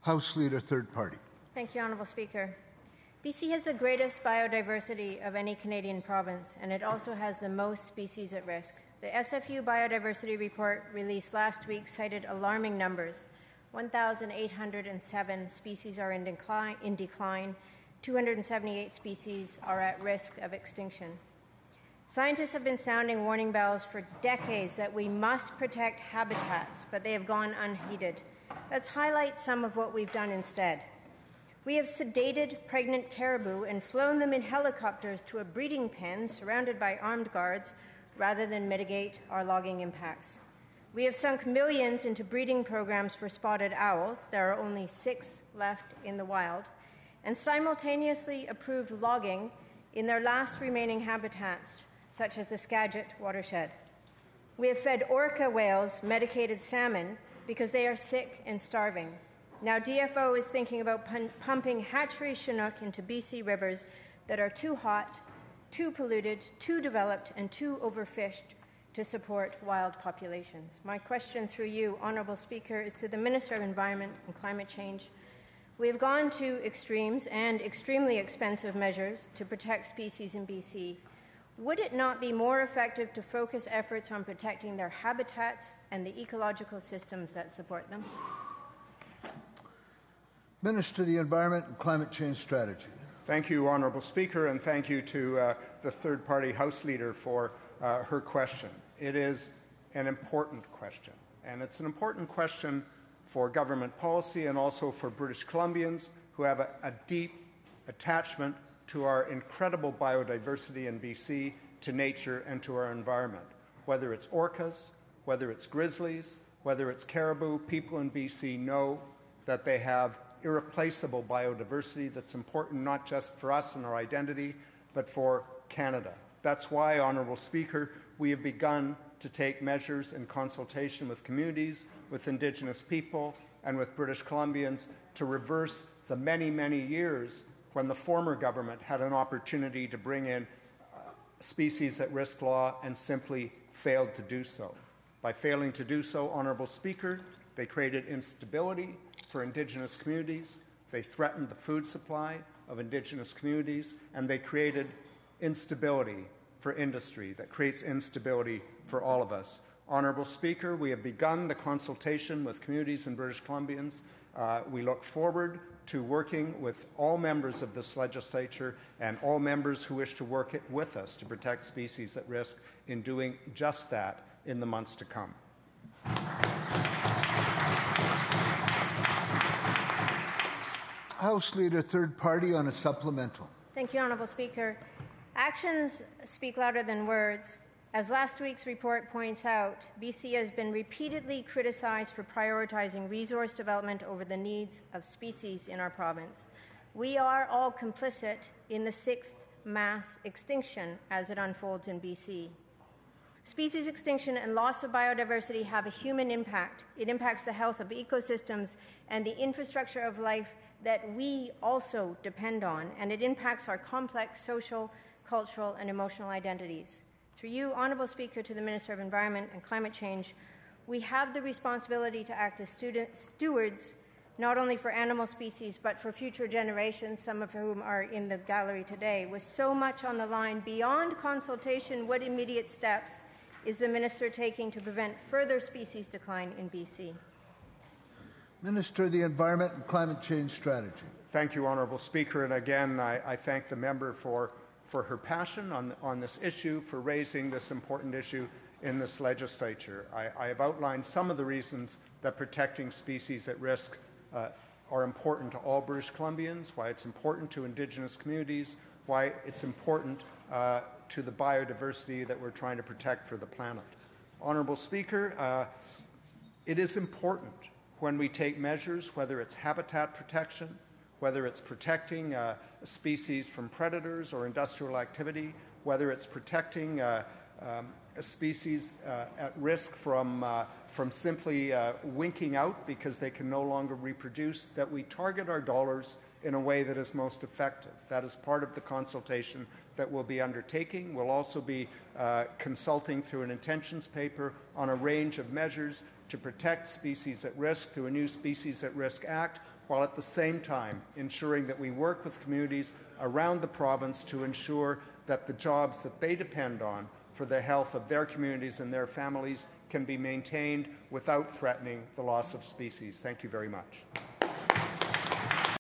House Leader, third party. Thank you, Honourable Speaker. BC has the greatest biodiversity of any Canadian province, and it also has the most species at risk. The SFU Biodiversity Report released last week cited alarming numbers. 1,807 species are in decline, 278 species are at risk of extinction. Scientists have been sounding warning bells for decades that we must protect habitats, but they have gone unheeded. Let's highlight some of what we've done instead. We have sedated pregnant caribou and flown them in helicopters to a breeding pen surrounded by armed guards rather than mitigate our logging impacts. We have sunk millions into breeding programs for spotted owls. There are only 6 left in the wild, and simultaneously approved logging in their last remaining habitats, such as the Skagit watershed. We have fed orca whales medicated salmon because they are sick and starving. Now DFO is thinking about pumping hatchery Chinook into BC rivers that are too hot, too polluted, too developed, and too overfished to support wild populations. My question through you, Honourable Speaker, is to the Minister of Environment and Climate Change. We have gone to extremes and extremely expensive measures to protect species in BC. Would it not be more effective to focus efforts on protecting their habitats and the ecological systems that support them? Minister of the Environment and Climate Change Strategy. Thank you, Honourable Speaker, and thank you to the third-party House Leader for her question. It is an important question, and it's an important question for government policy and also for British Columbians who have a deep attachment to our incredible biodiversity in BC, to nature and to our environment. Whether it's orcas, whether it's grizzlies, whether it's caribou, people in BC know that they have irreplaceable biodiversity that's important not just for us and our identity, but for Canada. That's why, Honourable Speaker, we have begun to take measures in consultation with communities, with Indigenous people, and with British Columbians to reverse the many, many years when the former government had an opportunity to bring in species at risk law and simply failed to do so. By failing to do so, Honourable Speaker, they created instability for Indigenous communities, they threatened the food supply of Indigenous communities, and they created instability for industry that creates instability for all of us. Honourable Speaker, we have begun the consultation with communities and British Columbians. We look forward to working with all members of this legislature and all members who wish to work with us to protect species at risk in doing just that in the months to come. House Leader, third party, on a supplemental. Thank you, Honourable Speaker. Actions speak louder than words. As last week's report points out, BC has been repeatedly criticized for prioritizing resource development over the needs of species in our province. We are all complicit in the 6th mass extinction as it unfolds in BC. Species extinction and loss of biodiversity have a human impact. It impacts the health of ecosystems and the infrastructure of life that we also depend on, and it impacts our complex social, cultural, and emotional identities. Through you, Honourable Speaker, to the Minister of Environment and Climate Change, we have the responsibility to act as stewards not only for animal species but for future generations, some of whom are in the gallery today. With so much on the line beyond consultation, what immediate steps is the Minister taking to prevent further species decline in BC? Minister of the Environment and Climate Change Strategy. Thank you, Honourable Speaker, and again I thank the member for her passion on this issue, for raising this important issue in this legislature. I have outlined some of the reasons that protecting species at risk are important to all British Columbians, why it's important to Indigenous communities, why it's important to the biodiversity that we're trying to protect for the planet. Honourable Speaker, it is important when we take measures, whether it's habitat protection, whether it's protecting a species from predators or industrial activity, whether it's protecting a species at risk from simply winking out because they can no longer reproduce, that we target our dollars in a way that is most effective. That is part of the consultation that we'll be undertaking. We'll also be consulting through an intentions paper on a range of measures to protect species at risk through a new Species at Risk Act, while at the same time ensuring that we work with communities around the province to ensure that the jobs that they depend on for the health of their communities and their families can be maintained without threatening the loss of species. Thank you very much.